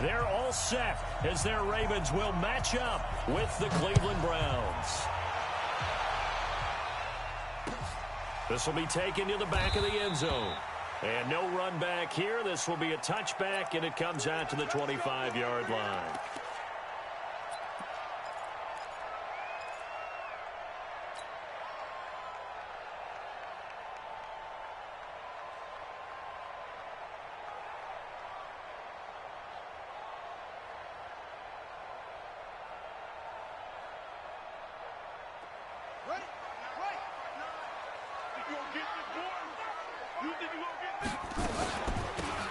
They're all set as their Ravens will match up with the Cleveland Browns. This will be taken to the back of the end zone. And no run back here. This will be a touchback, and it comes out to the 25-yard line.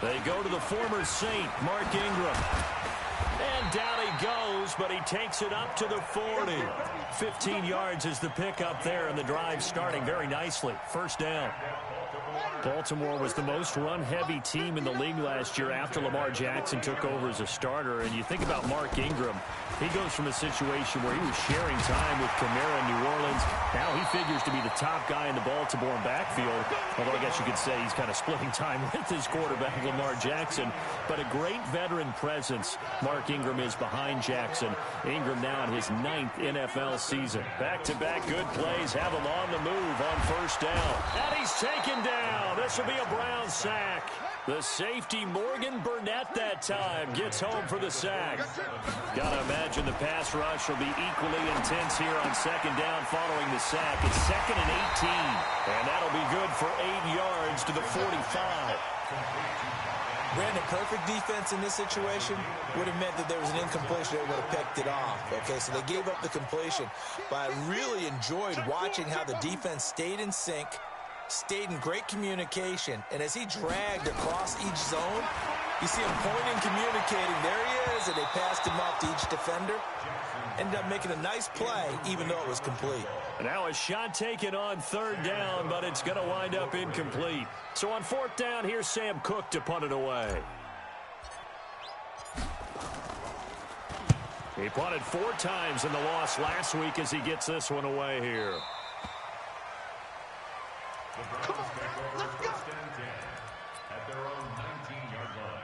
They go to the former Saint, Mark Ingram. And down he goes, but he takes it up to the 40. 15 yards is the pickup there, and the drive starting very nicely. First down. Baltimore was the most run-heavy team in the league last year after Lamar Jackson took over as a starter. And you think about Mark Ingram, he goes from a situation where he was sharing time with Kamara in New Orleans. Now he figures to be the top guy in the Baltimore backfield, although I guess you could say he's kind of splitting time with his quarterback, Lamar Jackson. But a great veteran presence Mark Ingram is behind Jackson. Ingram now in his 9th NFL season. Back-to-back good plays have him on the move on first down. And he's taken down. This will be a Brown sack. The safety, Morgan Burnett, that time gets home for the sack. Gotta imagine the pass rush will be equally intense here on second down following the sack. It's 2nd and 18, and that'll be good for 8 yards to the 45. Brandon, perfect defense in this situation would have meant that there was an incompletion that would have picked it off. Okay, so they gave up the completion, but I really enjoyed watching how the defense stayed in sync, stayed in great communication, and as he dragged across each zone, you see him pointing, communicating. There he is, and they passed him off to each defender. Ended up making a nice play, even though it was complete. Now a shot taken on third down, but it's going to wind up incomplete. So on fourth down, here's Sam Cook to punt it away. He punted 4 times in the loss last week as he gets this one away here. Come on, let's go. At their own 19-yard line.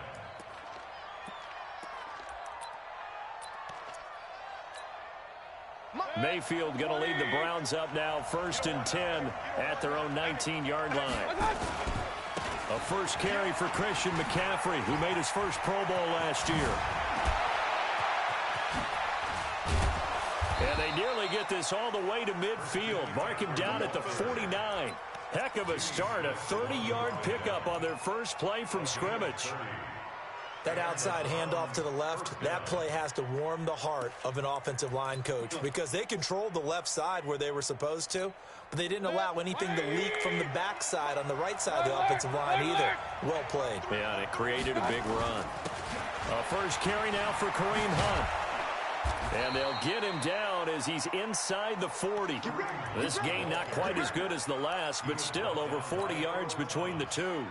Mayfield going to lead the Browns up now 1st and 10 at their own 19-yard line. A first carry for Christian McCaffrey, who made his first Pro Bowl last year. And they nearly get this all the way to midfield. Mark him down at the 49. Heck of a start, a 30-yard pickup on their first play from scrimmage. That outside handoff to the left, that play has to warm the heart of an offensive line coach because they controlled the left side where they were supposed to, but they didn't allow anything to leak from the backside on the right side of the offensive line either. Well played. Yeah, and it created a big run. A first carry now for Kareem Hunt. And they'll get him down as he's inside the 40. This game not quite as good as the last, but still over 40 yards between the two.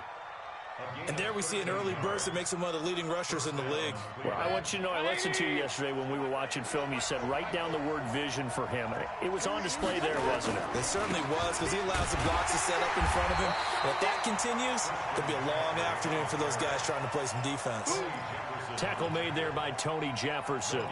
And there we see an early burst that makes him one of the leading rushers in the league. Well, I want you to know, I listened to you yesterday when we were watching film. You said write down the word vision for him. It was on display there, wasn't it? It certainly was, because he allows the blocks to set up in front of him. And if that continues, it'll be a long afternoon for those guys trying to play some defense. Tackle made there by Tony Jefferson.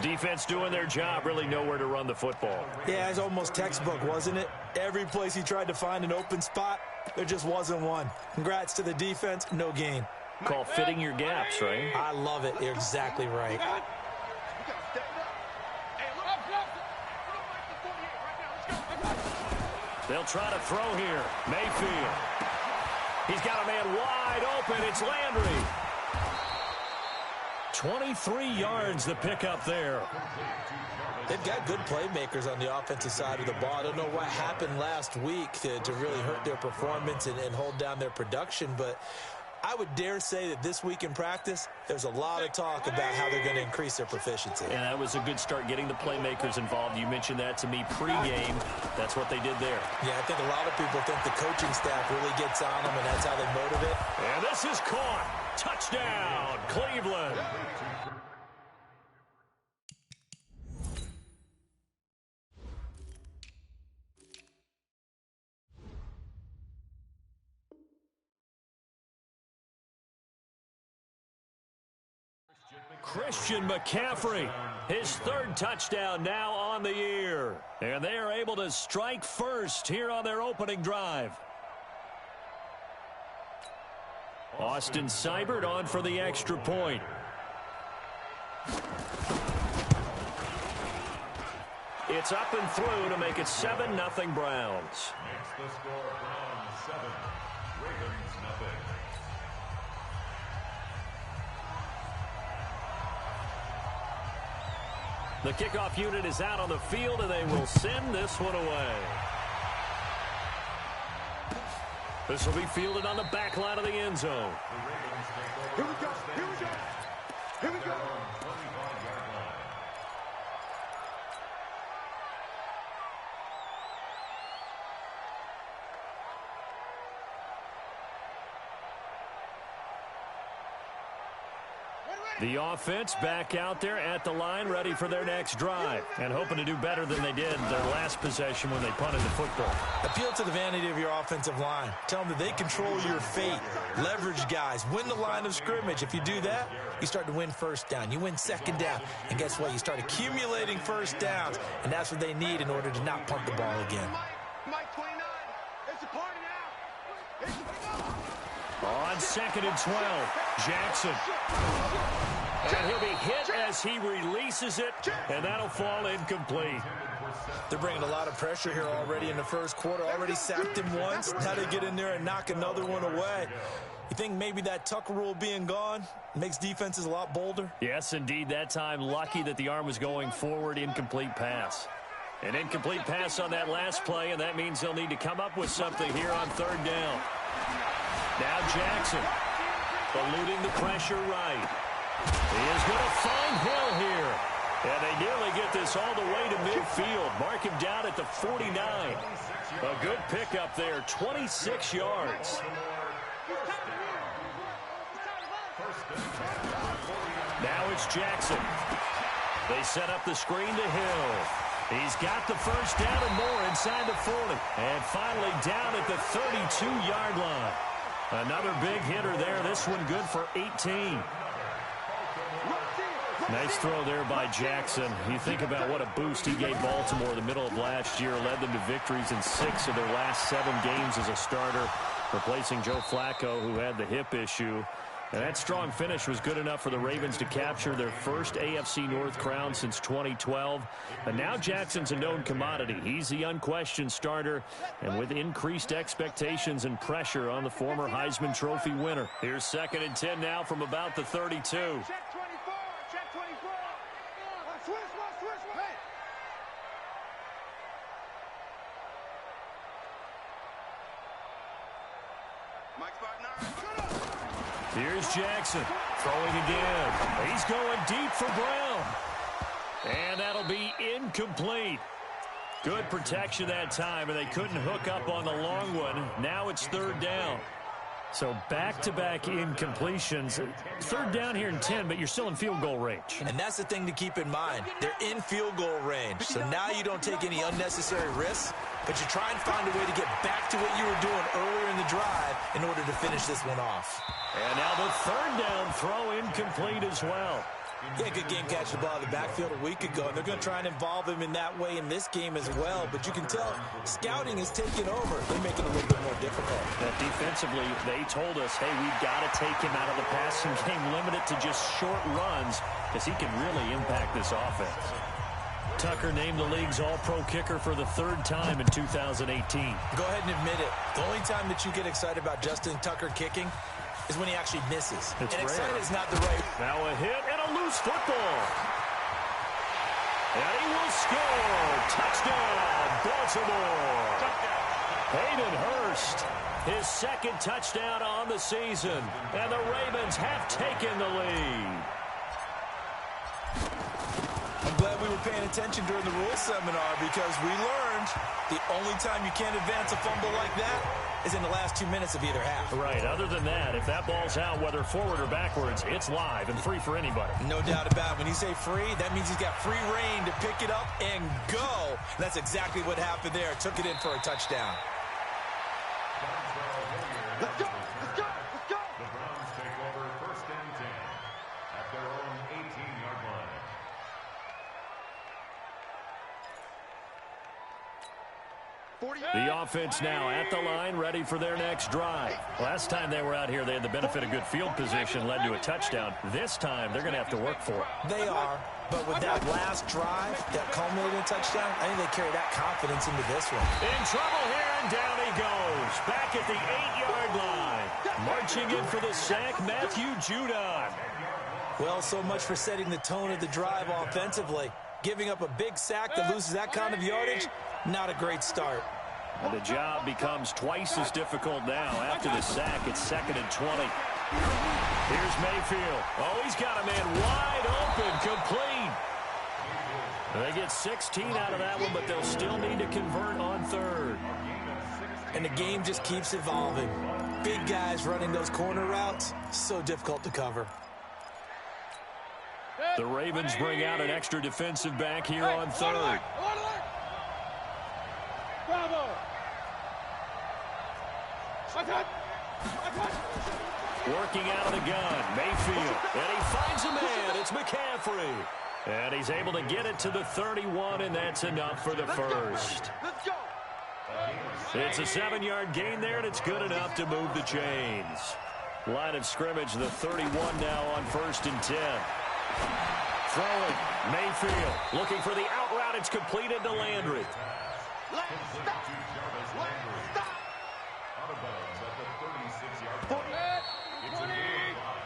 Defense doing their job, really nowhere to run the football. Yeah, it's almost textbook, wasn't it? Every place he tried to find an open spot, there just wasn't one. Congrats to the defense, no gain. Call fitting your gaps, right? I love it. You're exactly right. They'll try to throw here. Mayfield. He's got a man wide open. It's Landry. 23 yards the pickup there. They've got good playmakers on the offensive side of the ball. I don't know what happened last week to really hurt their performance and hold down their production, but I would dare say that this week in practice, there's a lot of talk about how they're going to increase their proficiency. And that was a good start, getting the playmakers involved. You mentioned that to me pregame. That's what they did there. Yeah, I think a lot of people think the coaching staff really gets on them, and that's how they motivate. And this is caught. Touchdown, Cleveland. Christian McCaffrey, his third touchdown now on the year. And they are able to strike first here on their opening drive. Austin Seibert on for the extra point. It's up and through to make it 7-0 Browns. Makes the score Browns 7, Ravens 0. The kickoff unit is out on the field, and they will send this one away. This will be fielded on the back line of the end zone. Here we go. Here we go. Here we go. 25-yard line. The offense back out there at the line, ready for their next drive, and hoping to do better than they did their last possession when they punted the football. Appeal to the vanity of your offensive line. Tell them that they control your fate. Leverage guys. Win the line of scrimmage. If you do that, you start to win first down. You win second down. And guess what? You start accumulating first downs, and that's what they need in order to not punt the ball again. Mike 29, it's a party now. On 2nd and 12, Jackson. And he'll be hit as he releases it, and that'll fall incomplete. They're bringing a lot of pressure here already in the first quarter. Already sacked him once. Now they get in there and knock another one away. You think maybe that Tucker rule being gone makes defenses a lot bolder? Yes, indeed. That time, lucky that the arm was going forward. Incomplete pass. An incomplete pass on that last play, and that means they'll need to come up with something here on 3rd down. Now Jackson, eluding the pressure right. He is going to find Hill here. And they nearly get this all the way to midfield. Mark him down at the 49. A good pickup there, 26 yards. Now it's Jackson. They set up the screen to Hill. He's got the first down and more inside the 40. And finally down at the 32-yard line. Another big hitter there. This one good for 18. Nice throw there by Jackson. You think about what a boost he gave Baltimore the middle of last year. Led them to victories in 6 of their last 7 games as a starter, replacing Joe Flacco, who had the hip issue. And that strong finish was good enough for the Ravens to capture their first AFC North crown since 2012. And now Jackson's a known commodity. He's the unquestioned starter, and with increased expectations and pressure on the former Heisman Trophy winner. Here's 2nd and 10 now from about the 32. Check 24, check 24. Switch. Hey. Mike 59. Here's Jackson throwing again. He's going deep for Brown. And that'll be incomplete. Good protection that time, and they couldn't hook up on the long one. Now it's 3rd down. So back-to-back incompletions. 3rd down here in 10, but you're still in field goal range. And that's the thing to keep in mind. They're in field goal range. So now you don't take any unnecessary risks, but you try and find a way to get back to what you were doing earlier in the drive in order to finish this one off. And now the 3rd down throw incomplete as well. He had a good game catching the ball in the backfield a week ago, and they're going to try and involve him in that way in this game as well. But you can tell scouting is taking over. They're making it a little bit more difficult. That defensively, they told us, hey, we've got to take him out of the passing game, limit it to just short runs, because he can really impact this offense. Tucker named the league's all-pro kicker for the 3rd time in 2018. Go ahead and admit it. The only time that you get excited about Justin Tucker kicking is when he actually misses. It's and rare. excited is not the right. Now a hit and a loose football. And he will score. Touchdown, Baltimore. Hayden Hurst, his 2nd touchdown on the season. And the Ravens have taken the lead. I'm glad we were paying attention during the rules seminar, because we learned the only time you can't advance a fumble like that is in the last 2 minutes of either half. Right. Other than that, if that ball's out, whether forward or backwards, it's live and free for anybody. No doubt about it. When you say free, that means he's got free reign to pick it up and go. And that's exactly what happened there. Took it in for a touchdown. Let's go. The Browns take over 1st and 10 at their own 18. The offense now at the line, ready for their next drive. Last time they were out here, they had the benefit of good field position, led to a touchdown. This time, they're going to have to work for it. They are, but with that last drive that culminated in a touchdown, I think they carry that confidence into this one. In trouble here, and down he goes. Back at the 8-yard line. Marching in for the sack, Matthew Judon. Well, so much for setting the tone of the drive offensively. Giving up a big sack that loses that kind of yardage, not a great start. And the job becomes twice as difficult now. After the sack, it's 2nd and 20. Here's Mayfield. Oh, he's got a man wide open, complete. They get 16 out of that one, but they'll still need to convert on 3rd. And the game just keeps evolving. Big guys running those corner routes, so difficult to cover. The Ravens bring out an extra defensive back here on 3rd. Working out of the gun, Mayfield, and he finds a man. It's McCaffrey. And he's able to get it to the 31, and that's enough for the first. It's a 7-yard gain there, and it's good enough to move the chains. Line of scrimmage, the 31 now on 1st and 10. Throwing, Mayfield, looking for the out route. It's completed to Landry.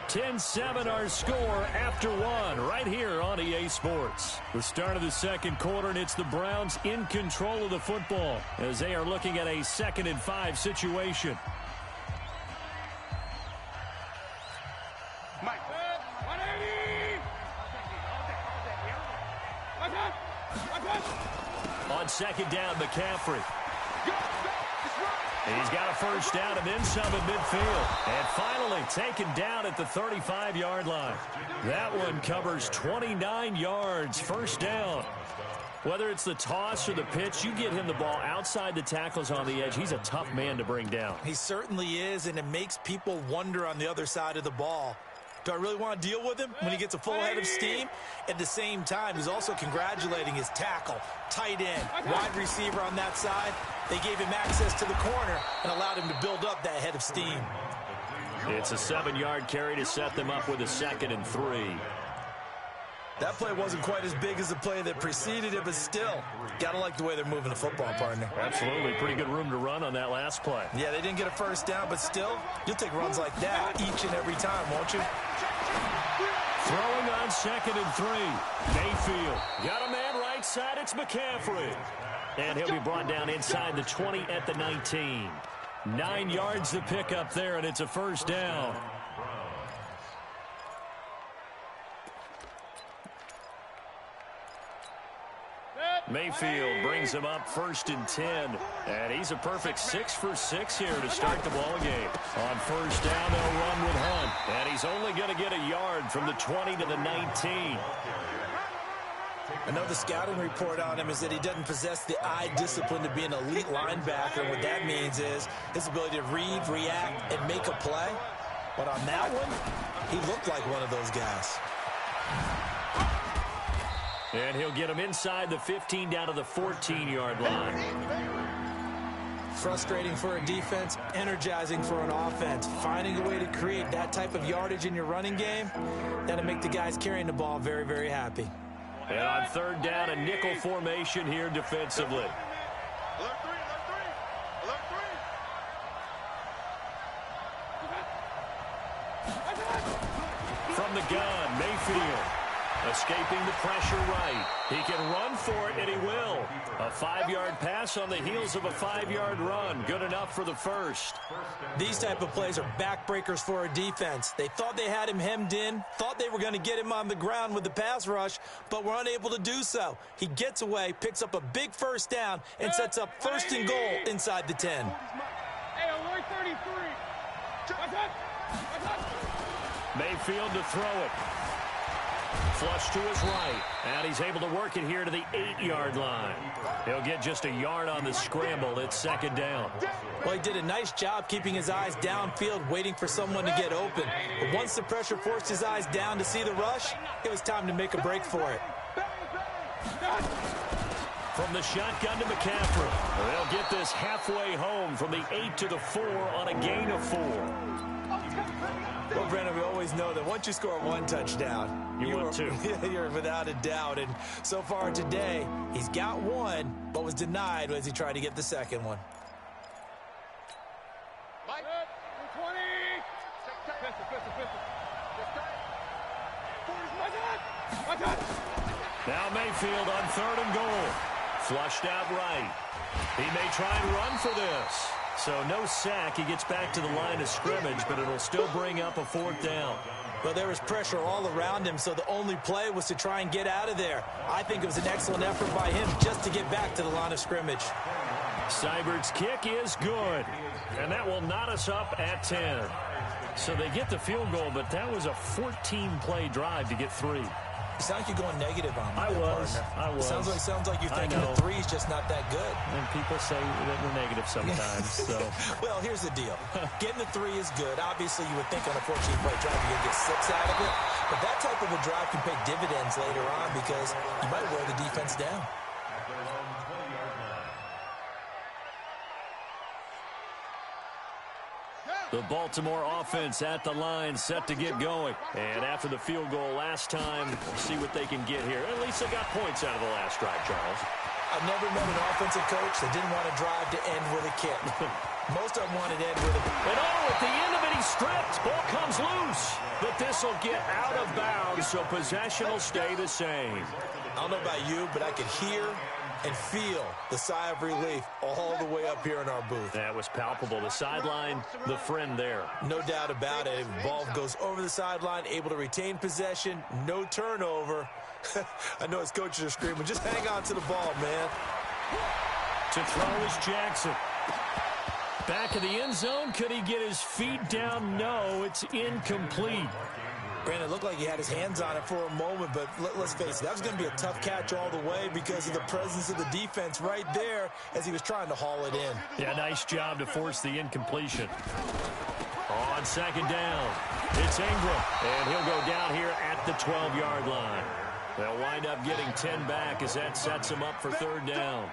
10-7 our score after 1 right here on EA Sports. The start of the second quarter, and it's the Browns in control of the football as they are looking at a 2nd and 5 situation. On 2nd down, McCaffrey. He's got a first down and then some at midfield. And finally taken down at the 35-yard line. That one covers 29 yards, first down. Whether it's the toss or the pitch, you get him the ball outside the tackles on the edge. He's a tough man to bring down. He certainly is, and it makes people wonder on the other side of the ball. Do I really want to deal with him when he gets a full head of steam? At the same time, he's also congratulating his tackle, tight end, wide receiver on that side. They gave him access to the corner and allowed him to build up that head of steam. It's a 7-yard carry to set them up with a 2nd and 3. That play wasn't quite as big as the play that preceded it, but still, gotta like the way they're moving the football, partner. Absolutely. Pretty good room to run on that last play. Yeah, they didn't get a first down, but still, you'll take runs like that each and every time, won't you? Throwing on 2nd and 3. Mayfield. Got a man right side. It's McCaffrey. And he'll be brought down inside the 20 at the 19. 9 yards to pick up there, and it's a first down. Mayfield brings him up 1st and 10. And he's a perfect 6 for 6 here to start the ball game. On first down, they'll run with Hunt. And he's only going to get a yard from the 20 to the 19. I know the scouting report on him is that he doesn't possess the eye discipline to be an elite linebacker. And what that means is his ability to read, react, and make a play. But on that one, he looked like one of those guys. And he'll get him inside the 15 down to the 14-yard line. Frustrating for a defense, energizing for an offense. Finding a way to create that type of yardage in your running game, that'll make the guys carrying the ball very, very happy. And on 3rd down, a nickel formation here defensively. From the gun, Mayfield. Escaping the pressure right. He can run for it, and he will. A 5-yard pass on the heels of a 5-yard run. Good enough for the first. These type of plays are backbreakers for a defense. They thought they had him hemmed in, thought they were going to get him on the ground with the pass rush, but were unable to do so. He gets away, picks up a big first down, and sets up 1st and goal inside the 10. Hey, alert 33. Mayfield to throw it. Flush to his right, and he's able to work it here to the 8-yard line. He'll get just a yard on the scramble. It's 2nd down. Well, he did a nice job keeping his eyes downfield, waiting for someone to get open. But once the pressure forced his eyes down to see the rush, it was time to make a break for it. From the shotgun to McCaffrey. They'll get this halfway home from the 8 to the 4 on a gain of 4. Well, Brandon, we always know that once you score one touchdown, you're 2. You're without a doubt. And so far today, he's got one, but was denied as he tried to get the second one. Mike, 20. Now Mayfield on 3rd and goal. Flushed out right. He may try and run for this. So no sack. He gets back to the line of scrimmage, but it'll still bring up a 4th down. Well, there was pressure all around him, so the only play was to try and get out of there. I think it was an excellent effort by him just to get back to the line of scrimmage. Seibert's kick is good, and that will knot us up at 10. So they get the field goal, but that was a 14-play drive to get 3. You sound like you're going negative on me. I was. Sounds like you're thinking the 3 is just not that good. And people say that we're negative sometimes. So, well, here's the deal. Getting the 3 is good. Obviously, you would think on a 14-play drive you're going to get 6 out of it. But that type of a drive can pay dividends later on because you might wear the defense down. The Baltimore offense at the line, set to get going. And after the field goal last time, we'll see what they can get here. At least they got points out of the last drive, Charles. I've never met an offensive coach that didn't want to drive to end with a kick. Most of them wanted to end with a... And at the end of it, he's stripped. Ball comes loose. But this will get out of bounds, so possession will stay the same. I don't know about you, but I could hear and feel the sigh of relief all the way up here in our booth. That was palpable. The sideline, the friend there. No doubt about it. Ball goes over the sideline, able to retain possession, no turnover. I know his coaches are screaming, just hang on to the ball, man. To throw is Jackson. Back of the end zone. Could he get his feet down? No, it's incomplete. Brandon, it looked like he had his hands on it for a moment, but let's face it, that was going to be a tough catch all the way because of the presence of the defense right there as he was trying to haul it in. Yeah, nice job to force the incompletion. On 2nd down, it's Ingram, and he'll go down here at the 12-yard line. They'll wind up getting 10 back as that sets them up for 3rd down.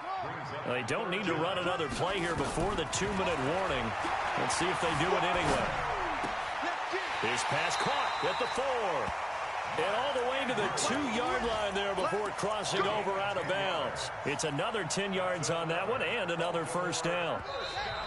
They don't need to run another play here before the 2-minute warning. Let's see if they do it anyway. His pass caught at the 4. And all the way to the 2-yard line there before crossing over out of bounds. It's another 10 yards on that one and another 1st down.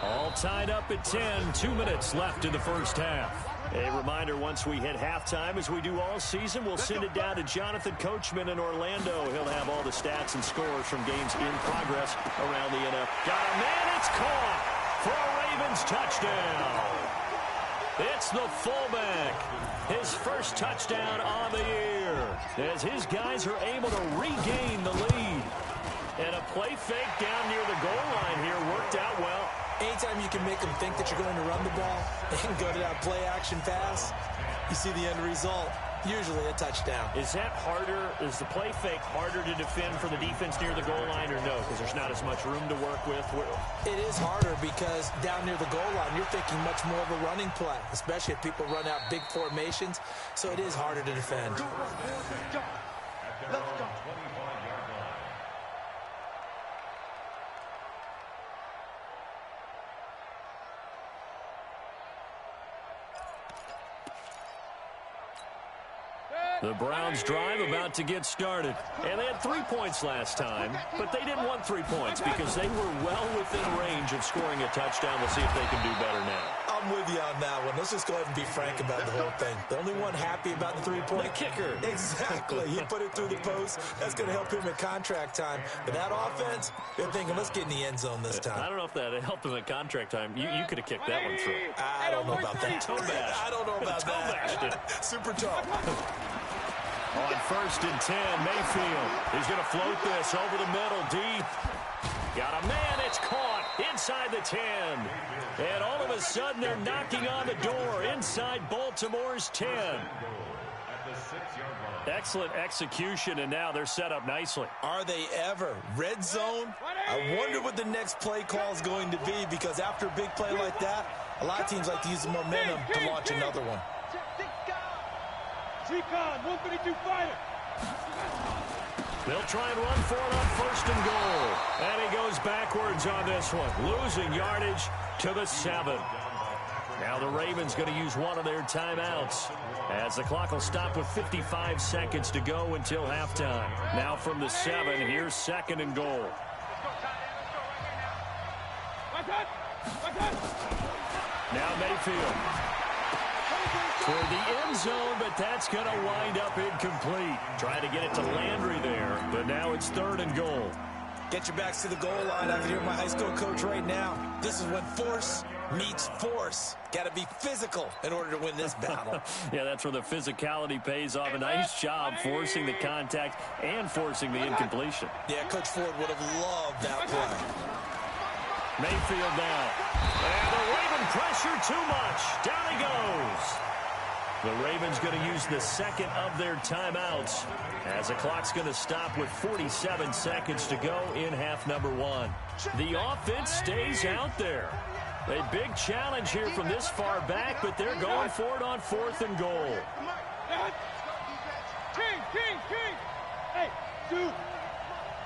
All tied up at 10. 2 minutes left in the first half. A reminder, once we hit halftime, as we do all season, we'll send it down to Jonathan Coachman in Orlando. He'll have all the stats and scores from games in progress around the NFL. Got a man, it's caught for a Ravens touchdown. It's the fullback. His first touchdown on the year as his guys are able to regain the lead. And a play fake down near the goal line here worked out well. Anytime you can make them think that you're going to run the ball and go to that play-action pass, you see the end result, usually a touchdown. Is that harder? Is the play fake harder to defend for the defense near the goal line or no? Because there's not as much room to work with. It is harder because down near the goal line, you're thinking much more of a running play, especially if people run out big formations. So it is harder to defend. Let's go. The Browns drive about to get started. And they had 3 points last time, but they didn't want 3 points because they were well within range of scoring a touchdown. We'll see if they can do better now. I'm with you on that one. Let's just go ahead and be frank about the whole thing. The only one happy about the 3-point. The kicker. Exactly. He put it through the post. That's going to help him at contract time. But that offense, they're thinking, let's get in the end zone this time. I don't know if that helped him at contract time. You could have kicked that one through. I don't know about that. Toe bash. I don't know about that. Super tough. On 1st and 10, Mayfield. He's going to float this over the middle, deep. Got a man, it's caught inside the 10. And all of a sudden, they're knocking on the door inside Baltimore's 10. Excellent execution, and now they're set up nicely. Are they ever? Red zone? I wonder what the next play call is going to be because after a big play like that, a lot of teams like to use the momentum to launch another one. Recon, 152 fighter. They'll try and run for it on first and goal. And he goes backwards on this one, losing yardage to the 7. Now the Ravens going to use one of their timeouts as the clock will stop with 55 seconds to go until halftime. Now from the 7, here's second and goal. Now Mayfield for the end zone, but that's going to wind up incomplete. Trying to get it to Landry there, but now it's third and goal. Get your backs to the goal line. I can hear my high school coach right now. This is when force meets force. Got to be physical in order to win this battle. Yeah, that's where the physicality pays off. A nice job forcing the contact and forcing the incompletion. Yeah, Coach Ford would have loved that play. Mayfield now. And the Raven pressure too much. Down he goes. The Ravens going to use the second of their timeouts as the clock's going to stop with 47 seconds to go in half number 1. The offense stays out there. A big challenge here from this far back, but they're going for it on fourth and goal. Hey, dude.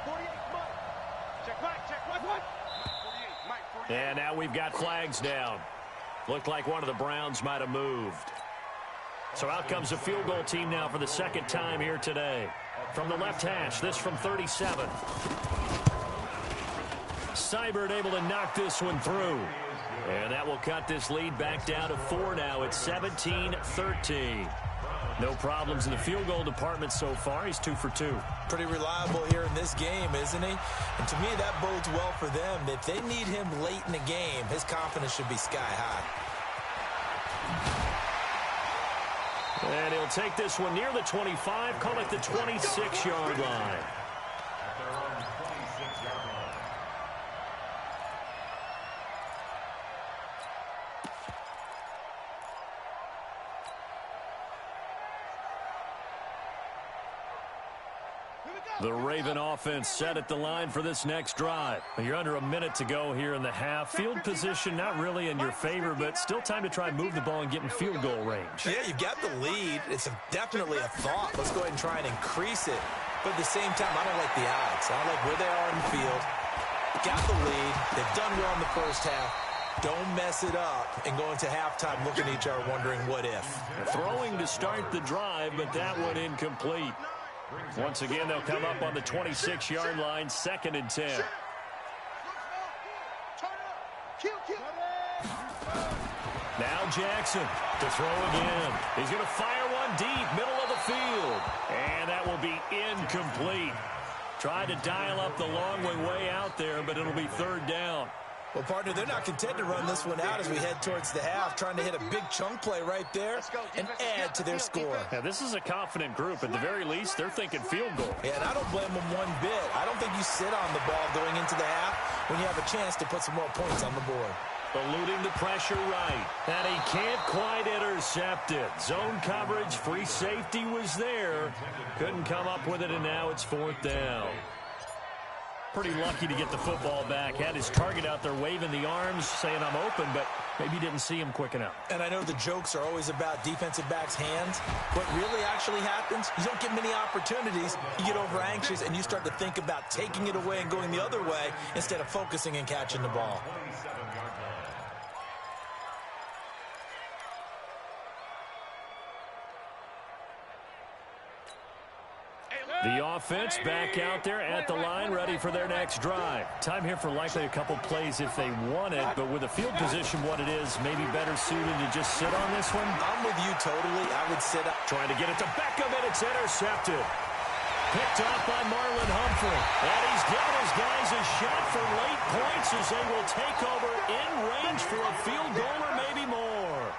48, check back, check what? 48, Mike, 48. And now we've got flags down. Looked like one of the Browns might have moved. So out comes the field goal team now for the second time here today. From the left hash, this from 37. Seibert able to knock this one through. And that will cut this lead back down to 4 now. It's 17-13. No problems in the field goal department so far. He's 2 for 2. Pretty reliable here in this game, isn't he? And to me, that bodes well for them. If they need him late in the game, his confidence should be sky high. And he'll take this one near the 25, call it the 26-yard line. The Raven offense set at the line for this next drive. You're under a minute to go here in the half. Field position not really in your favor, but still time to try and move the ball and get in field goal range. Yeah, you've got the lead. It's definitely a thought. Let's go ahead and try and increase it. But at the same time, I don't like the odds. I don't like where they are in the field. Got the lead. They've done well in the first half. Don't mess it up and go into halftime looking at each other wondering what if. Throwing to start the drive, but that one incomplete. Once again, they'll come up on the 26-yard line, 2nd and 10. Now Jackson to throw again. He's going to fire one deep, middle of the field. And that will be incomplete. Tried to dial up the long way out there, but it'll be 3rd down. Well, partner, they're not content to run this one out as we head towards the half, trying to hit a big chunk play right there and add to their score. Yeah, this is a confident group. At the very least, they're thinking field goal. Yeah, and I don't blame them one bit. I don't think you sit on the ball going into the half when you have a chance to put some more points on the board. Eluding the pressure right. And he can't quite intercept it. Zone coverage, free safety was there. Couldn't come up with it, and now it's 4th down. Pretty lucky to get the football back. Had his target out there waving the arms, saying I'm open, but maybe didn't see him quick enough. And I know the jokes are always about defensive backs' hands. What really actually happens, you don't get many opportunities. You get over anxious, and you start to think about taking it away and going the other way instead of focusing and catching the ball. The offense back out there at the line, ready for their next drive. Time here for likely a couple plays if they want it, but with the field position what it is, maybe better suited to just sit on this one. I'm with you totally. I would sit up. Trying to get it to Beckham, and it's intercepted. Picked off by Marlon Humphrey. And he's given his guys a shot for late points as they will take over in range for a field goal or maybe more.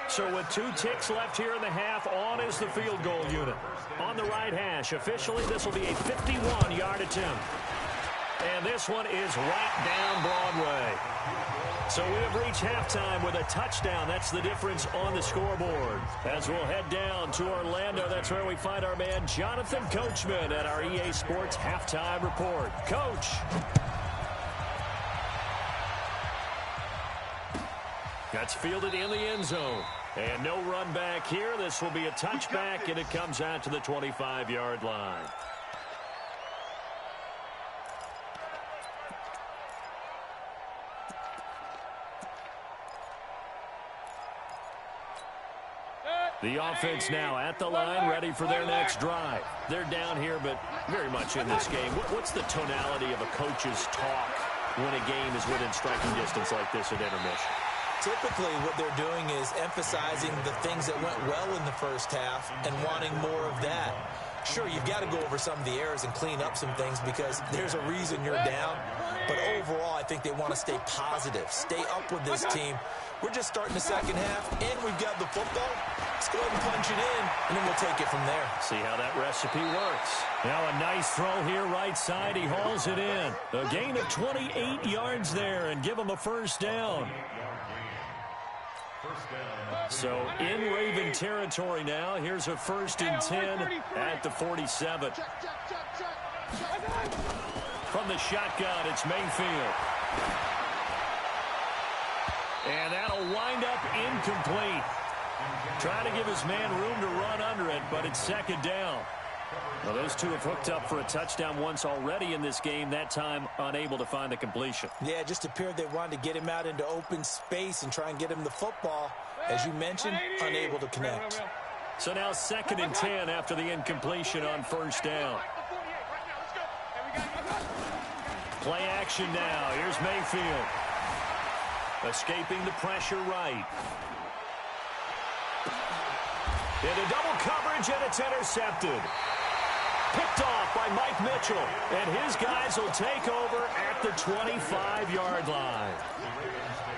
So with 2 ticks left here in the half, on is the field goal unit. On the right hash, officially this will be a 51-yard attempt. And this one is right down Broadway. So we have reached halftime with a touchdown. That's the difference on the scoreboard. As we'll head down to Orlando, that's where we find our man Jonathan Coachman at our EA Sports Halftime Report. Coach. That's fielded in the end zone. And no run back here. This will be a touchback, and it comes out to the 25-yard line. The offense now at the line, ready for their next drive. They're down here, but very much in this game. What's the tonality of a coach's talk when a game is within striking distance like this at intermission? Typically, what they're doing is emphasizing the things that went well in the first half and wanting more of that. Sure, you've got to go over some of the errors and clean up some things because there's a reason you're down. But overall, I think they want to stay positive, stay up with this team. We're just starting the second half, and we've got the football. Let's go ahead and punch it in, and then we'll take it from there. See how that recipe works. Now a nice throw here right side. He hauls it in. A gain of 28 yards there and give him a first down. So in Raven territory now. Here's a 1st and 10 at the 47. From the shotgun, it's Mayfield. And that'll wind up incomplete. Trying to give his man room to run under it, but it's 2nd down. Well, those two have hooked up for a touchdown once already in this game, that time unable to find the completion. Yeah, it just appeared they wanted to get him out into open space and try and get him the football. As you mentioned, unable to connect. So now 2nd and 10 after the incompletion on 1st down. Play action now. Here's Mayfield. Escaping the pressure right. Into double coverage, and it's intercepted. Picked off by Mike Mitchell, and his guys will take over at the 25-yard line.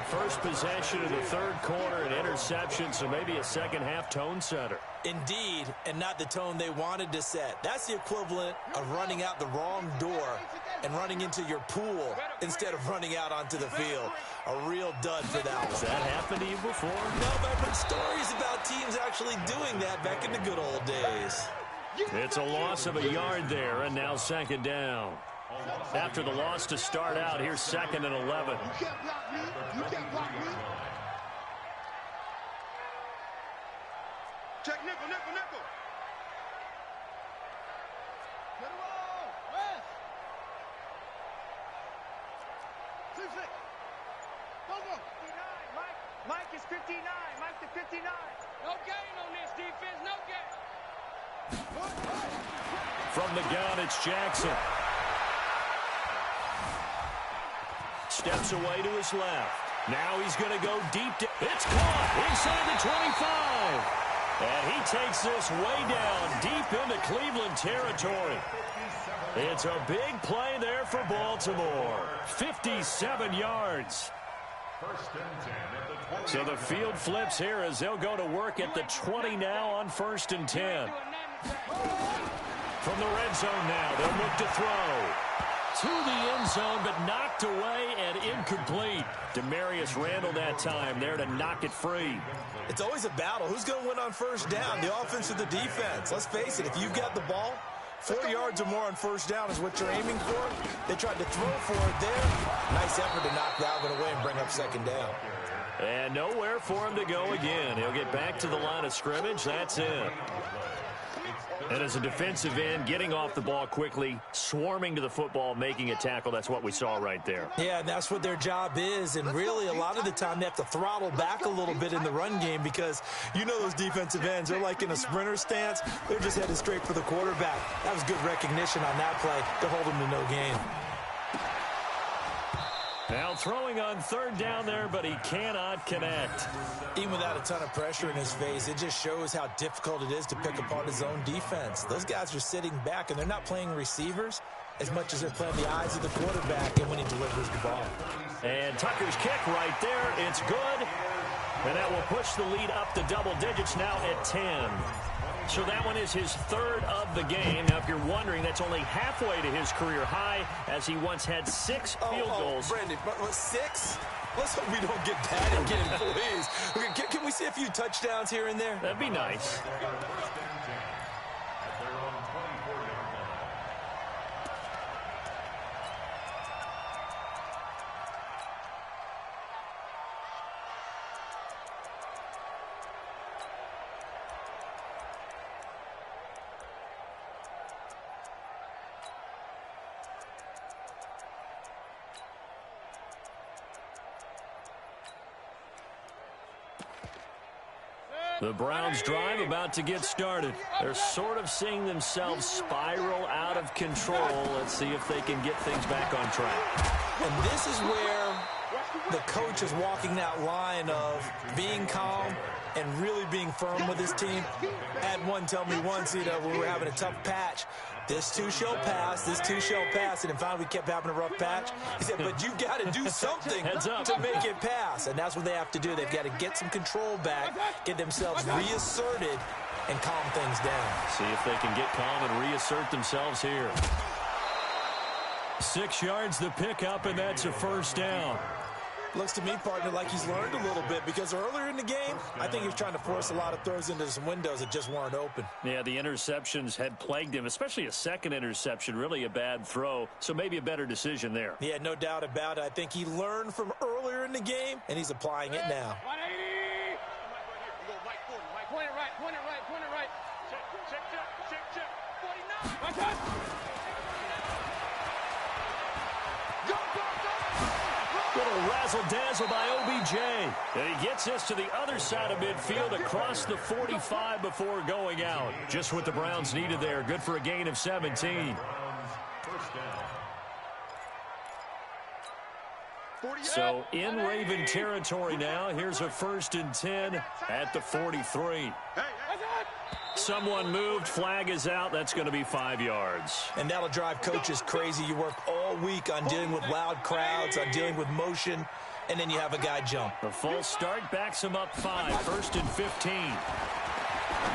First possession of the 3rd quarter, an interception, so maybe a second-half tone setter. Indeed, and not the tone they wanted to set. That's the equivalent of running out the wrong door and running into your pool instead of running out onto the field. A real dud for that one. Has that happened to you before? No, but I've heard stories about teams actually doing that back in the good old days. It's a loss of a yard there, and now 2nd down. After the loss to start out, here's 2nd and 11. You can't block me. You can't block me. Check nickel, nickel, nickel. Get him all. West. 6-6. Go, go. 59. Mike is 59. Mike to 59. No gain on this defense. No gain. From the gun, it's Jackson. Steps away to his left. Now he's going to go deep. It's caught inside the 25. And he takes this way down deep into Cleveland territory. It's a big play there for Baltimore. 57 yards. So the field flips here as they'll go to work at the 20 now on 1st and 10. From the red zone now, they'll look to throw. To the end zone, but knocked away and incomplete. Demarius Randall that time there to knock it free. It's always a battle. Who's going to win on 1st down, the offense or the defense? Let's face it, if you've got the ball, 4 yards or more on 1st down is what you're aiming for. They tried to throw for it there. Nice effort to knock that one away and bring up 2nd down. And nowhere for him to go again. He'll get back to the line of scrimmage. That's it. And as a defensive end, getting off the ball quickly, swarming to the football, making a tackle, that's what we saw right there. Yeah, and that's what their job is. And really, a lot of the time, they have to throttle back a little bit in the run game because you know those defensive ends, they're like in a sprinter stance. They're just headed straight for the quarterback. That was good recognition on that play to hold them to no gain. Now throwing on 3rd down there, but he cannot connect. Even without a ton of pressure in his face, it just shows how difficult it is to pick apart his own defense. Those guys are sitting back, and they're not playing receivers as much as they're playing the eyes of the quarterback and when he delivers the ball. And Tucker's kick right there. It's good. And that will push the lead up to double digits now at 10. So that one is his 3rd of the game. Now, if you're wondering, that's only halfway to his career high, as he once had 6 field goals. Brandon, but 6? Let's hope we don't get bad again, please. Can we see a few touchdowns here and there? That'd be nice. The Browns drive about to get started. They're sort of seeing themselves spiral out of control. Let's see if they can get things back on track. And this is where the coach is walking that line of being calm and really being firm with his team. I had one tell me once, when we were having a tough patch, this too shall pass, this too shall pass. And then finally we kept having a rough patch. He said, but you got to do something to make it pass. And that's what they have to do. They've got to get some control back, get themselves reasserted, and calm things down. See if they can get calm and reassert themselves here. 6 yards the pickup, and that's a first down. Looks to me, partner, like he's learned a little bit, because earlier in the game, I think he was trying to force a lot of throws into some windows that just weren't open. Yeah, the interceptions had plagued him, especially a second interception, really a bad throw, so maybe a better decision there. Yeah, no doubt about it. I think he learned from earlier in the game, and he's applying it now. 180! Point it right, point it right, point it right. Check. 49! Little razzle-dazzle by OBJ. And he gets this to the other side of midfield across the 45 before going out. Just what the Browns needed there. Good for a gain of 17. So in Raven territory now. Here's a 1st and 10 at the 43. Someone moved. Flag is out. That's going to be 5 yards. And that'll drive coaches crazy. You work all week on dealing with loud crowds, on dealing with motion, and then you have a guy jump. The false start backs him up 5. 1st and 15.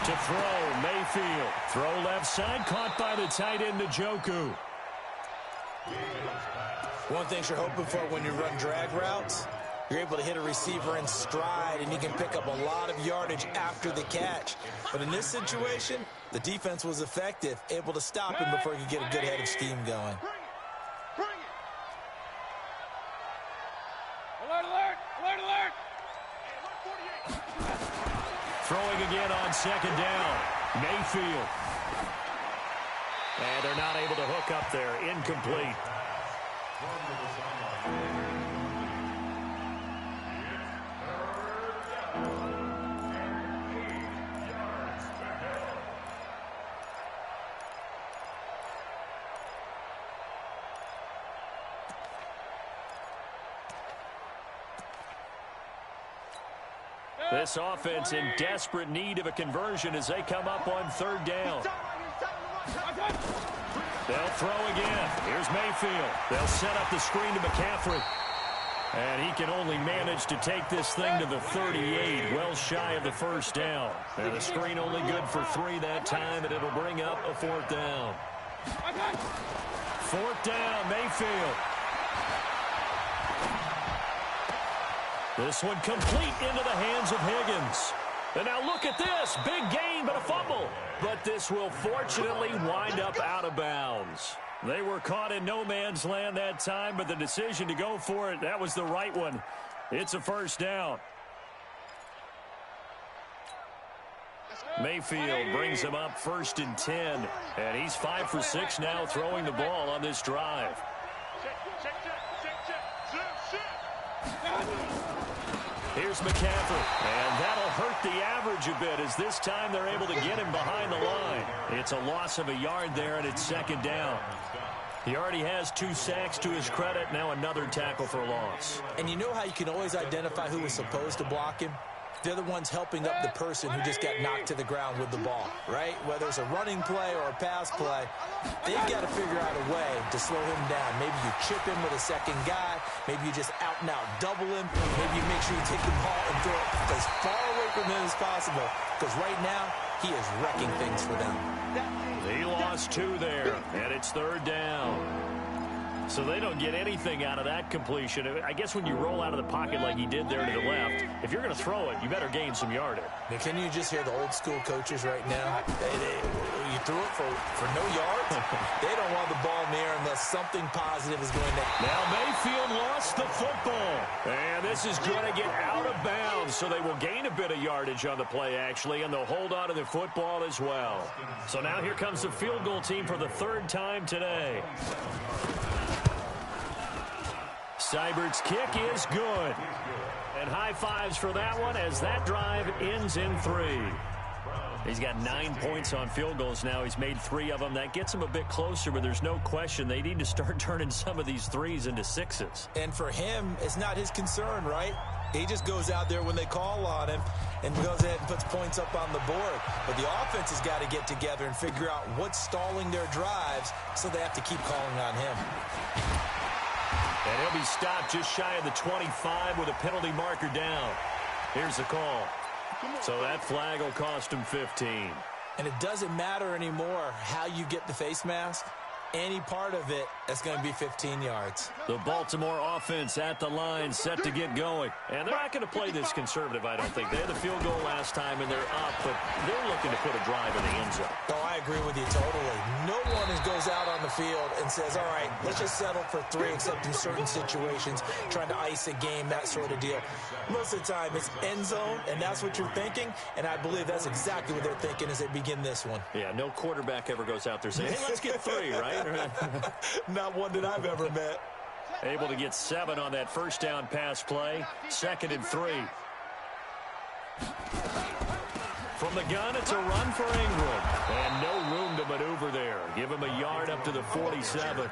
To throw, Mayfield. Throw left side, caught by the tight end, Njoku. One thing you're hoping for when you run drag routes, you're able to hit a receiver in stride, and you can pick up a lot of yardage after the catch. But in this situation, the defense was effective, able to stop him before he could get a good head of steam going. Bring it! Alert, alert! Alert, alert! Throwing again on 2nd down. Mayfield. And they're not able to hook up there. Incomplete. This offense in desperate need of a conversion as they come up on 3rd down. They'll throw again. Here's Mayfield. They'll set up the screen to McCaffrey. And he can only manage to take this thing to the 38, well shy of the 1st down. And the screen only good for 3 that time, and it'll bring up a 4th down. 4th down, Mayfield. This one complete into the hands of Higgins. And now look at this. Big gain, but a fumble. But this will fortunately wind up out of bounds. They were caught in no man's land that time, but the decision to go for it, that was the right one. It's a 1st down. Mayfield brings him up 1st and 10. And he's 5 for 6 now throwing the ball on this drive. Here's McCaffrey, and that'll hurt the average a bit as this time they're able to get him behind the line. It's a loss of a yard there, and it's 2nd down. He already has 2 sacks to his credit, now another tackle for a loss. And you know how you can always identify who was supposed to block him? They're the ones helping up the person who just got knocked to the ground with the ball, right? Whether it's a running play or a pass play, they've got to figure out a way to slow him down. Maybe you chip him with a second guy. Maybe you just out-and-out double him. Maybe you make sure you take the ball and throw it as far away from him as possible. Because right now, he is wrecking things for them. He lost 2 there, and it's 3rd down. So they don't get anything out of that completion. I guess when you roll out of the pocket like he did there to the left, if you're going to throw it, you better gain some yardage. Now, can you just hear the old school coaches right now? You threw it for no yards? They don't want the ball in the air unless something positive is going to. Now Mayfield lost the football. And this is going to get out of bounds, so they will gain a bit of yardage on the play, actually, and they'll hold on to the football as well. So now here comes the field goal team for the 3rd time today. Seibert's kick is good. And high fives for that one as that drive ends in 3. He's got 9 points on field goals now. He's made 3 of them. That gets him a bit closer, but there's no question they need to start turning some of these 3s into 6s. And for him, it's not his concern, right? He just goes out there when they call on him and goes ahead and puts points up on the board. But the offense has got to get together and figure out what's stalling their drives, so they have to keep calling on him. And he'll be stopped just shy of the 25 with a penalty marker down. Here's the call. So that flag will cost him 15. And it doesn't matter anymore how you get the face mask. Any part of it, that's going to be 15 yards. The Baltimore offense at the line, set to get going. And they're not going to play this conservative, I don't think. They had the field goal last time, and they're up, but they're looking to put a drive in the end zone. Oh, I agree with you totally. No one goes out on the field and says, all right, let's just settle for 3, except in certain situations, trying to ice a game, that sort of deal. Most of the time, it's end zone, and that's what you're thinking, and I believe that's exactly what they're thinking as they begin this one. Yeah, no quarterback ever goes out there saying, hey, let's get 3, right? Not one that I've ever met. Able to get 7 on that first down pass play. 2nd and 3. From the gun, it's a run for Ingram. And no room to maneuver there. Give him a yard up to the 47.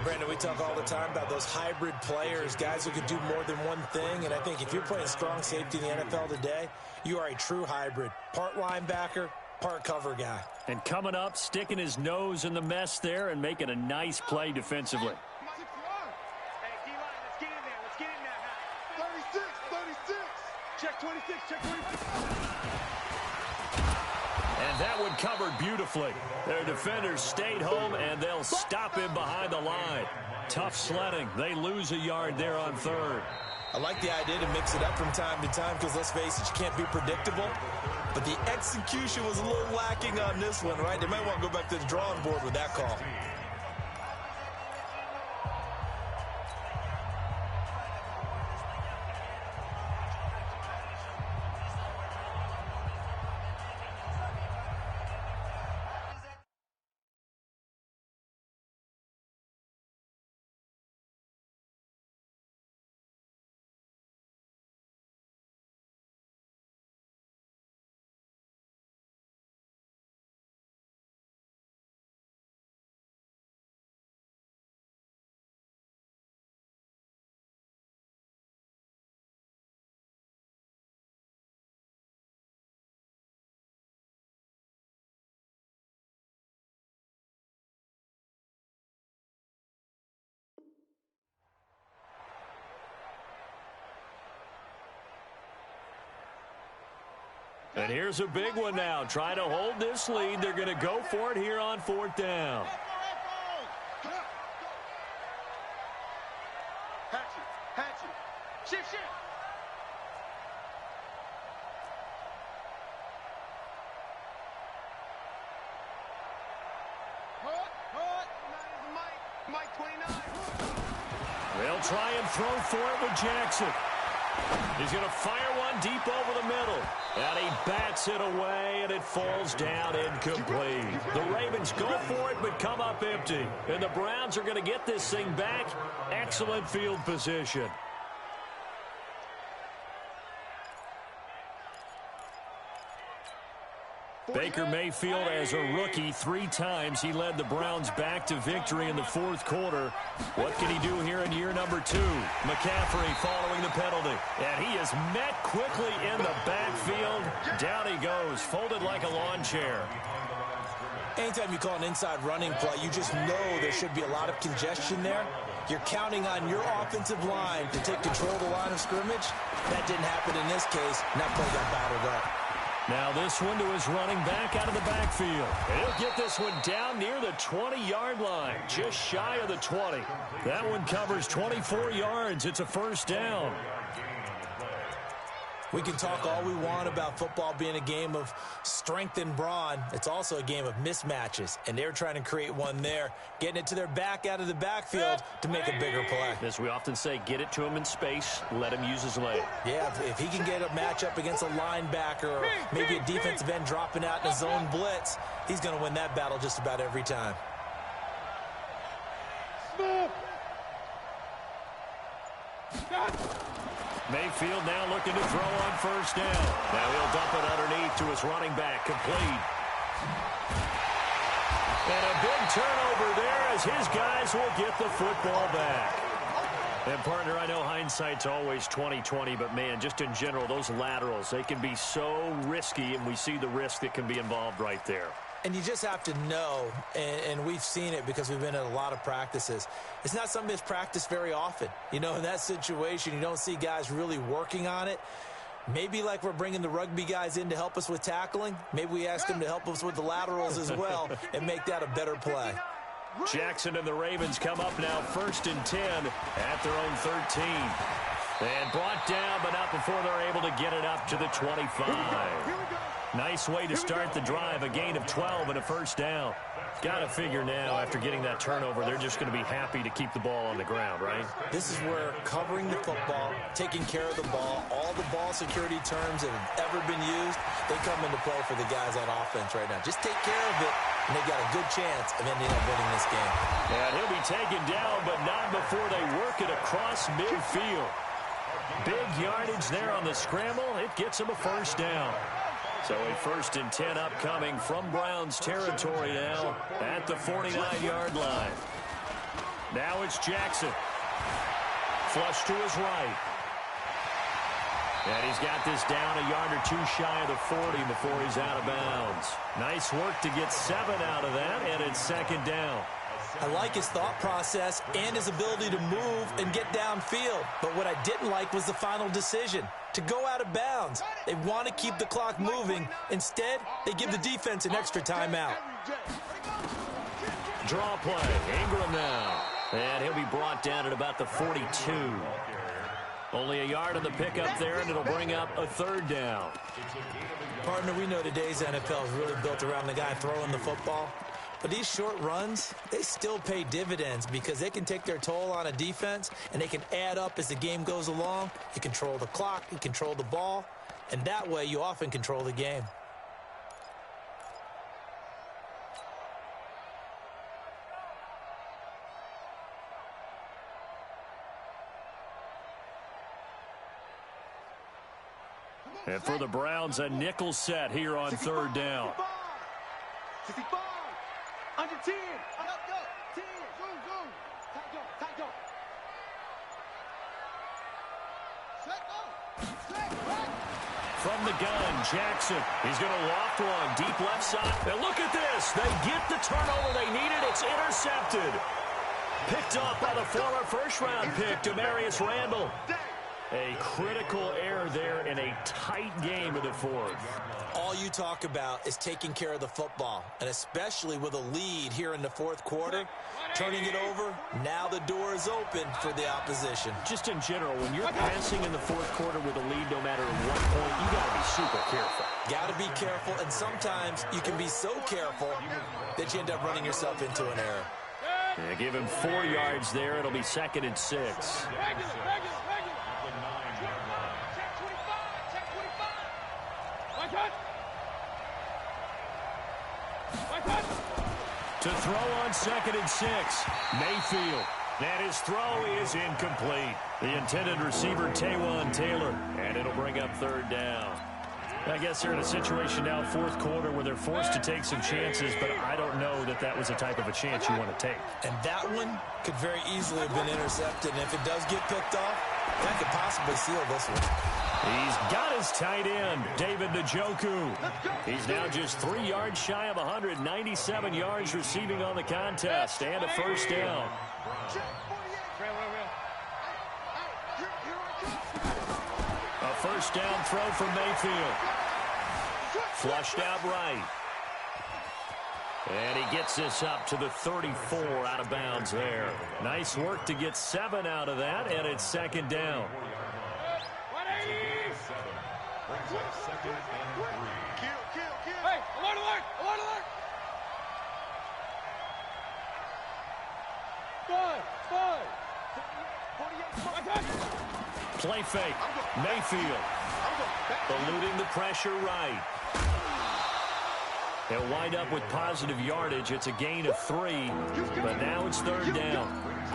Brandon, we talk all the time about those hybrid players, guys who can do more than one thing. And I think if you're playing strong safety in the NFL today, you are a true hybrid. Part linebacker, part cover guy. And coming up, sticking his nose in the mess there and making a nice play defensively. Hey, D-line, let's get in there. Let's get in there now. 36. Check 26, check 26. And that one covered beautifully. Their defenders stayed home, and they'll stop him behind the line. Tough sledding. They lose a yard there on 3rd. I like the idea to mix it up from time to time because, let's face it, you can't be predictable. But the execution was a little lacking on this one, right? They might want to go back to the drawing board with that call. And here's a big one now. Trying to hold this lead. They're going to go for it here on 4th down. Hatchet. Shift. Mike 29. They'll try and throw for it with Jackson. He's going to fire one deep over the middle. And he bats it away, and it falls down incomplete. The Ravens go for it, but come up empty. And the Browns are going to get this thing back. Excellent field position. Baker Mayfield, as a rookie, 3 times he led the Browns back to victory in the 4th quarter. What can he do here in year number 2? McCaffrey following the penalty. And he is met quickly in the backfield. Down he goes, folded like a lawn chair. Anytime you call an inside running play, you just know there should be a lot of congestion there. You're counting on your offensive line to take control of the line of scrimmage. That didn't happen in this case, and that play got battled up. Now this one to his running back out of the backfield. And he'll get this one down near the 20-yard line, just shy of the 20. That one covers 24 yards. It's a 1st down. We can talk all we want about football being a game of strength and brawn. It's also a game of mismatches, and they're trying to create one there, getting it to their back out of the backfield to make a bigger play. As we often say, get it to him in space, let him use his leg. Yeah, if he can get a matchup against a linebacker or maybe a defensive end dropping out in a zone blitz, he's going to win that battle just about every time. Snap! Mayfield now looking to throw on first down. Now he'll dump it underneath to his running back, complete. And a big turnover there as his guys will get the football back. And, partner, I know hindsight's always 20/20, but, man, just in general, those laterals, they can be so risky, and we see the risk that can be involved right there. And you just have to know, and we've seen it because we've been at a lot of practices. It's not something that's practiced very often. You know, in that situation, you don't see guys really working on it. Maybe like we're bringing the rugby guys in to help us with tackling. Maybe we ask them to help us with the laterals as well and make that a better play. Jackson and the Ravens come up now 1st and 10 at their own 13. And brought down, but not before they're able to get it up to the 25. Nice way to start the drive, a gain of 12 and a first down. Got to figure now, after getting that turnover, they're just going to be happy to keep the ball on the ground, right? This is where covering the football, taking care of the ball, all the ball security terms that have ever been used, they come into play for the guys on offense right now. Just take care of it, and they've got a good chance of ending up winning this game. And he'll be taken down, but not before they work it across midfield. Big yardage there on the scramble. It gets him a first down. So a 1st and 10 upcoming from Browns territory now at the 49-yard line. Now it's Jackson. Flush to his right. And he's got this down a yard or two shy of the 40 before he's out of bounds. Nice work to get 7 out of that, and it's 2nd down. I like his thought process and his ability to move and get downfield. But what I didn't like was the final decision, to go out of bounds. They want to keep the clock moving. Instead, they give the defense an extra timeout. Draw play. Ingram now. And he'll be brought down at about the 42. Only a yard on the pickup there, and it'll bring up a 3rd down. Partner, we know today's NFL is really built around the guy throwing the football. But these short runs, they still pay dividends because they can take their toll on a defense, and they can add up as the game goes along. You control the clock, you control the ball, and that way you often control the game. And for the Browns, a nickel set here on 3rd down. 65. Under 10. Up, go. 10. Zoom, zoom. Tight go. Tight go. Set go. Set. Right. From the gun, Jackson. He's going to loft one. Deep left side. And look at this. They get the turnover they needed. It's intercepted. Picked off by the former first-round pick, Demarius Randall. A critical error there in a tight game in the 4th. All you talk about is taking care of the football, and especially with a lead here in the 4th quarter, turning it over, now the door is open for the opposition. Just in general, when you're passing in the 4th quarter with a lead, no matter at what point, you got to be super careful. Got to be careful, and sometimes you can be so careful that you end up running yourself into an error. Yeah, give him 4 yards there. It'll be 2nd and 6. To throw on 2nd and 6, Mayfield. And his throw is incomplete. The intended receiver, Taywan Taylor. And it'll bring up 3rd down. I guess they're in a situation now, 4th quarter, where they're forced to take some chances, but I don't know that that was the type of a chance you want to take. And that one could very easily have been intercepted. And if it does get picked off, that could possibly seal this one. He's got his tight end, David Njoku. He's now just 3 yards shy of 197 yards receiving on the contest, and a first down. A first down throw from Mayfield. Flushed out right. And he gets this up to the 34 out of bounds there. Nice work to get 7 out of that, and it's 2nd down. Hey, alert, alert, alert, alert. Play fake. Mayfield. Eluding the pressure right. They'll wind up with positive yardage. It's a gain of 3, but now it's 3rd down.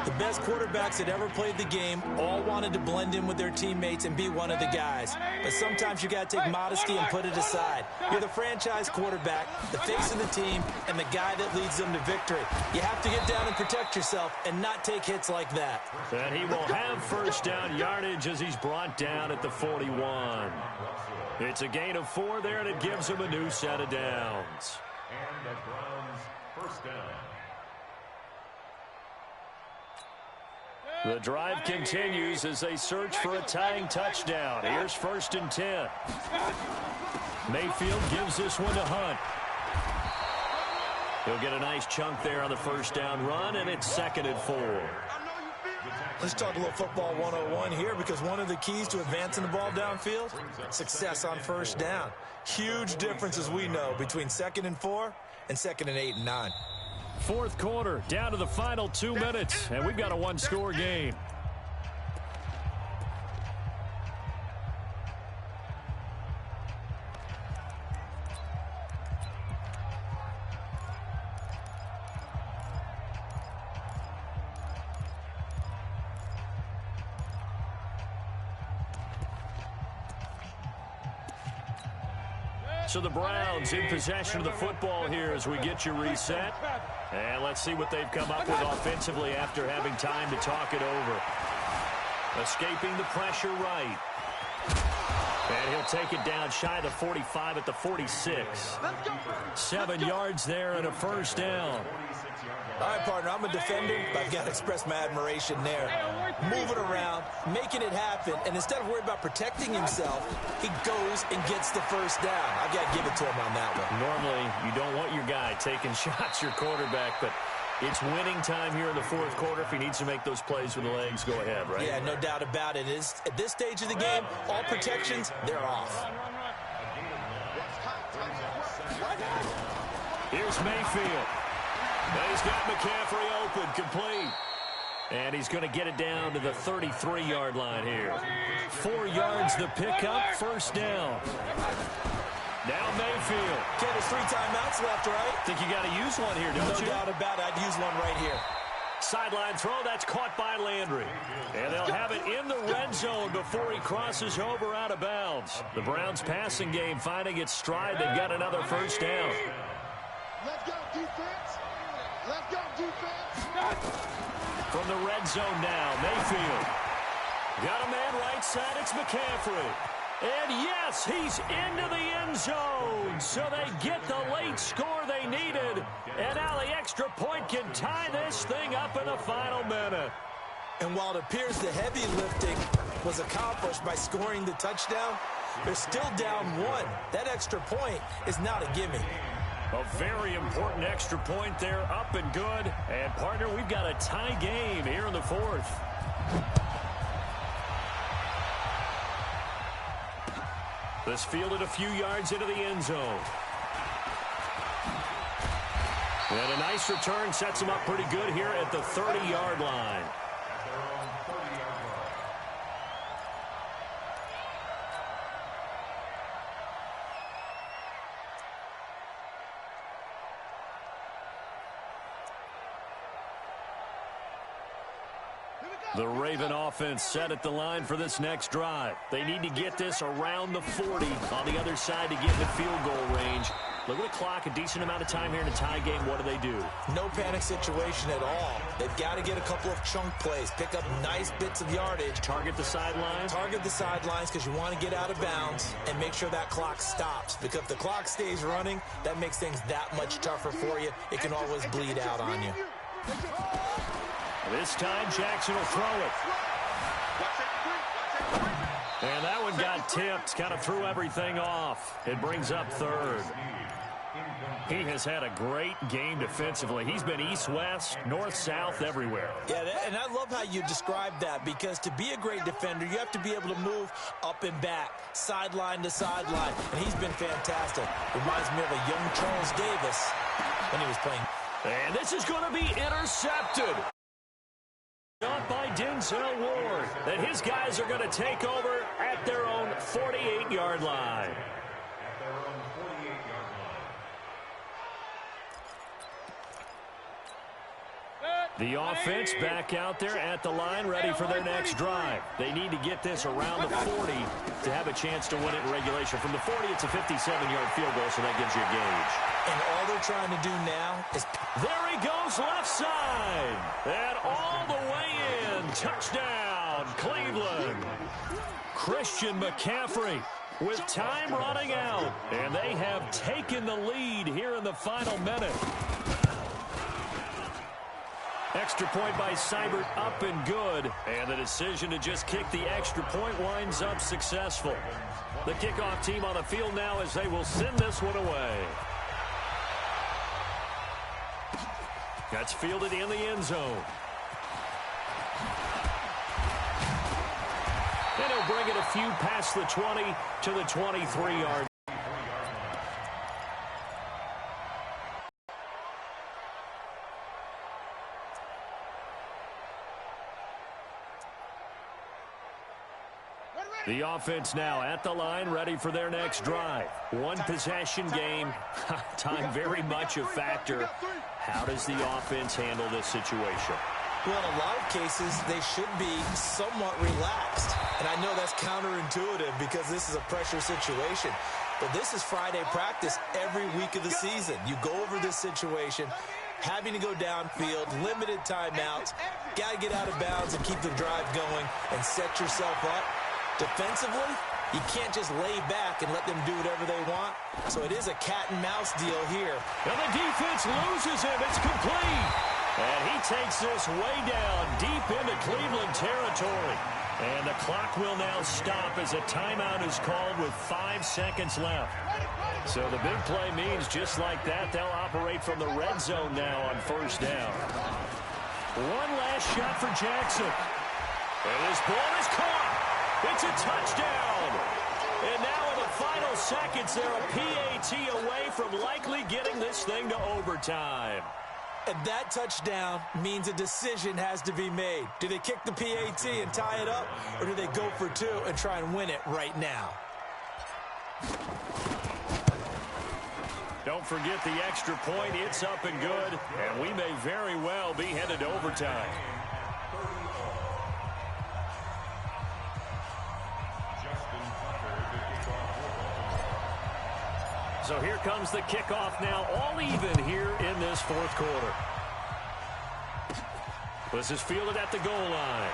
The best quarterbacks that ever played the game all wanted to blend in with their teammates and be one of the guys. But sometimes you got to take modesty and put it aside. You're the franchise quarterback, the face of the team, and the guy that leads them to victory. You have to get down and protect yourself and not take hits like that. And he will have first down yardage as he's brought down at the 41. It's a gain of 4 there, and it gives him a new set of downs. And the Browns first down. The drive continues as they search for a tying touchdown. Here's 1st and 10. Mayfield gives this one to Hunt. He'll get a nice chunk there on the first down run, and it's 2nd and 4. Let's talk a little football 101 here, because one of the keys to advancing the ball downfield, success on first down. Huge difference, as we know, between 2nd and 4 and 2nd and 8 and 9. 4th quarter, down to the final 2 minutes, and we've got a one-score game. So the Browns in possession of the football here as we get you reset. And let's see what they've come up with offensively after having time to talk it over. Escaping the pressure right. And he'll take it down shy of the 45 at the 46. 7 yards there and a first down. All right, partner, I'm a defender, but I've got to express my admiration there. Moving around, making it happen, and instead of worrying about protecting himself, he goes and gets the first down. I've got to give it to him on that one. Normally, you don't want your guy taking shots, your quarterback, but it's winning time here in the 4th quarter. If he needs to make those plays with the legs, go ahead, right? Yeah, no doubt about it. At this stage of the game, all protections, they're off. Here's Mayfield. And he's got McCaffrey open, complete. And he's going to get it down to the 33-yard line here. 4 yards the pickup, first down. Now Mayfield. Okay, there's 3 timeouts left, right? Think you got to use one here, don't you? No doubt about it. I'd use one right here. Sideline throw, that's caught by Landry. And they'll have it in the red zone before he crosses over out of bounds. The Browns passing game finding its stride. They've got another first down. Let's go, defense. Let's go, defense. From the red zone now, Mayfield. Got a man right side, it's McCaffrey. And yes, he's into the end zone. So they get the late score they needed. And now the extra point can tie this thing up in the final minute. And while it appears the heavy lifting was accomplished by scoring the touchdown, they're still down 1. That extra point is not a gimme. A very important extra point there, up and good. And, partner, we've got a tie game here in the 4th. This fielded a few yards into the end zone. And a nice return sets him up pretty good here at the 30-yard line. The Raven offense set at the line for this next drive. They need to get this around the 40 on the other side to get in the field goal range. Look at the clock, a decent amount of time here in a tie game. What do? No panic situation at all. They've got to get a couple of chunk plays, pick up nice bits of yardage. Target the sidelines? Target the sidelines because you want to get out of bounds and make sure that clock stops. Because if the clock stays running, that makes things that much tougher for you. It can always bleed out on you. This time, Jackson will throw it. And that one got tipped, kind of threw everything off. It brings up 3rd. He has had a great game defensively. He's been east-west, north-south, everywhere. Yeah, and I love how you describe that, because to be a great defender, you have to be able to move up and back, sideline to sideline, and he's been fantastic. Reminds me of a young Charles Davis when he was playing. And this is going to be intercepted. Not by Denzel Ward. And his guys are going to take over at their own 48-yard line. The offense back out there at the line, ready for their next drive. They need to get this around the 40 to have a chance to win it in regulation. From the 40, it's a 57-yard field goal, so that gives you a gauge. And all they're trying to do now is... There he goes, left side. And all the way in. Touchdown, Cleveland. Christian McCaffrey with time running out. And they have taken the lead here in the final minute. Extra point by Seibert, up and good. And the decision to just kick the extra point winds up successful. The kickoff team on the field now as they will send this one away. That's fielded in the end zone. And he'll bring it a few past the 20 to the 23-yard. The offense now at the line, ready for their next drive. One possession game. Time very much a factor. How does the offense handle this situation? Well, in a lot of cases, they should be somewhat relaxed. And I know that's counterintuitive because this is a pressure situation. But this is Friday practice every week of the season. You go over this situation, having to go downfield, limited timeouts, got to get out of bounds and keep the drive going and set yourself up. Defensively, you can't just lay back and let them do whatever they want. So it is a cat-and-mouse deal here. And the defense loses him. It's complete. And he takes this way down deep into Cleveland territory. And the clock will now stop as a timeout is called with 5 seconds left. So the big play means just like that, they'll operate from the red zone now on first down. One last shot for Jackson. And this ball is caught. It's a touchdown. And now in the final seconds, they're a PAT away from likely getting this thing to overtime. And that touchdown means a decision has to be made. Do they kick the PAT and tie it up, or do they go for two and try and win it right now? Don't forget the extra point. It's up and good, and we may very well be headed to overtime. So here comes the kickoff now, all even here in this fourth quarter. This is fielded at the goal line.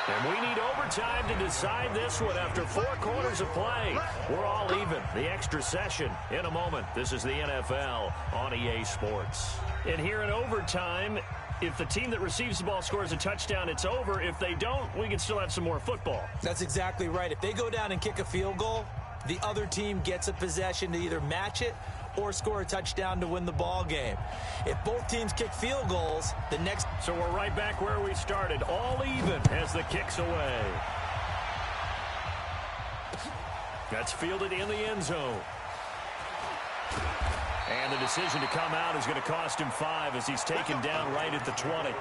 And we need overtime to decide this one after 4 quarters of play. We're all even. The extra session in a moment. This is the NFL on EA Sports. And here in overtime, if the team that receives the ball scores a touchdown, it's over. If they don't, we can still have some more football. That's exactly right. If they go down and kick a field goal, the other team gets a possession to either match it or score a touchdown to win the ball game. If both teams kick field goals, the next... So we're right back where we started, all even as the kick's away. That's fielded in the end zone. And the decision to come out is going to cost him 5 as he's taken down right at the 20.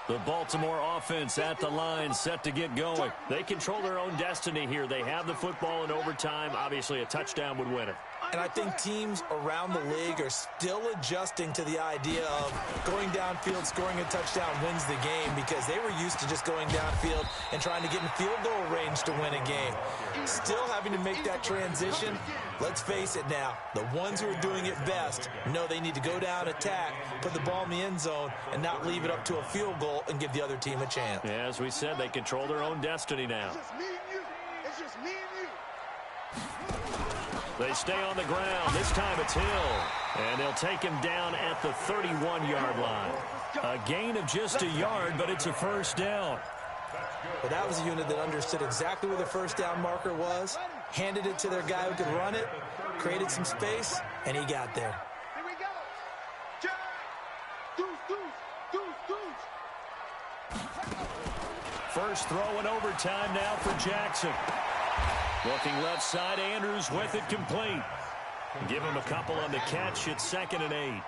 The Baltimore offense at the line, set to get going. They control their own destiny here. They have the football in overtime. Obviously, a touchdown would win it. And I think teams around the league are still adjusting to the idea of going downfield, scoring a touchdown wins the game, because they were used to just going downfield and trying to get in field goal range to win a game. Still having to make that transition. Let's face it now, the ones who are doing it best know they need to go down, attack, put the ball in the end zone, and not leave it up to a field goal and give the other team a chance. Yeah, as we said, they control their own destiny now. It's just me and you. It's just me and you. They stay on the ground. This time it's Hill. And they'll take him down at the 31-yard line. A gain of just a yard, but it's a first down. But that was a unit that understood exactly where the first down marker was, handed it to their guy who could run it, created some space, and he got there. Here we go. Jack. Deuce. First throw in overtime now for Jackson. Looking left side, Andrews with it complete. Give him a couple on the catch. It's 2nd and 8.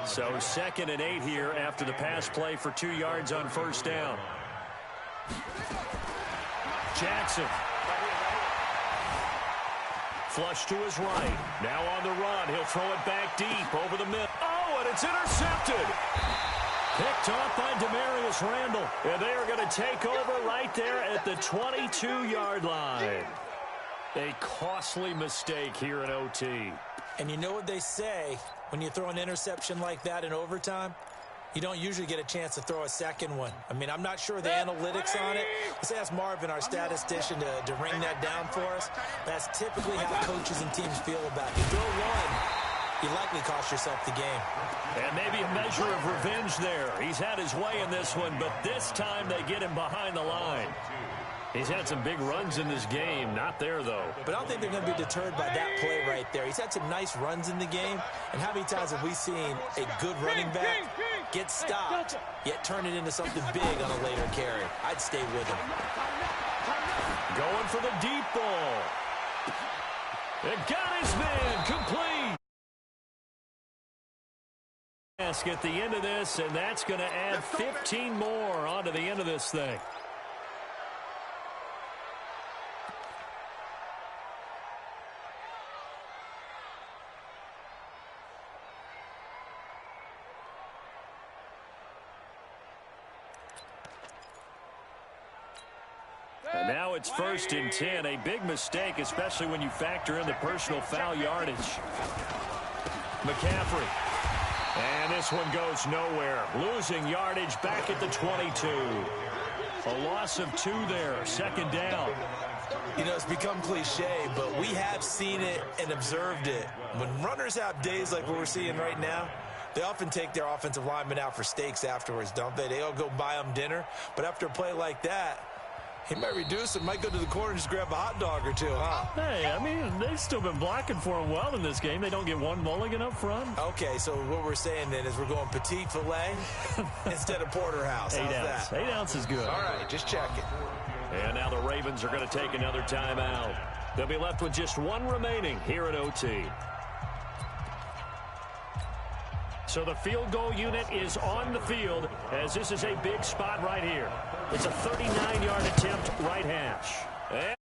So 2nd and 8 here after the pass play for 2 yards on first down. Jackson. Flush to his right. Now on the run. He'll throw it back deep over the middle. Oh, and it's intercepted. Picked off by Demarius Randall. And they are going to take over right there at the 22-yard line. A costly mistake here in OT. And you know what they say, when you throw an interception like that in overtime, you don't usually get a chance to throw a second one. I mean, I'm not sure the analytics on it. Let's ask Marvin, our statistician, to ring that down for us. That's typically how coaches and teams feel about it. You throw one, you likely cost yourself the game. And maybe a measure of revenge there. He's had his way in this one, but this time they get him behind the line. He's had some big runs in this game. Not there, though. But I don't think they're going to be deterred by that play right there. He's had some nice runs in the game. And how many times have we seen a good running back get stopped, yet turn it into something big on a later carry? I'd stay with him. Going for the deep ball. It got his man complete. At the end of this, and that's going to add 15 more onto the end of this thing. And now it's 1st and 10. A big mistake, especially when you factor in the personal foul yardage. McCaffrey. And this one goes nowhere. Losing yardage back at the 22. A loss of 2 there. 2nd down. You know, it's become cliche, but we have seen it and observed it. When runners have days like what we're seeing right now, they often take their offensive linemen out for steaks afterwards, don't they? They all go buy them dinner. But after a play like that, he might reduce it, might go to the corner and just grab a hot dog or two, huh? Hey, I mean, they've still been blocking for him well in this game. They don't get one mulligan up front. Okay, so what we're saying then is we're going petite filet instead of porterhouse. How's 8 ounce. that? 8 ounce is good. All right, just checking. And now the Ravens are going to take another timeout. They'll be left with just 1 remaining here at OT. So the field goal unit is on the field as this is a big spot right here. It's a 39-yard attempt right hash.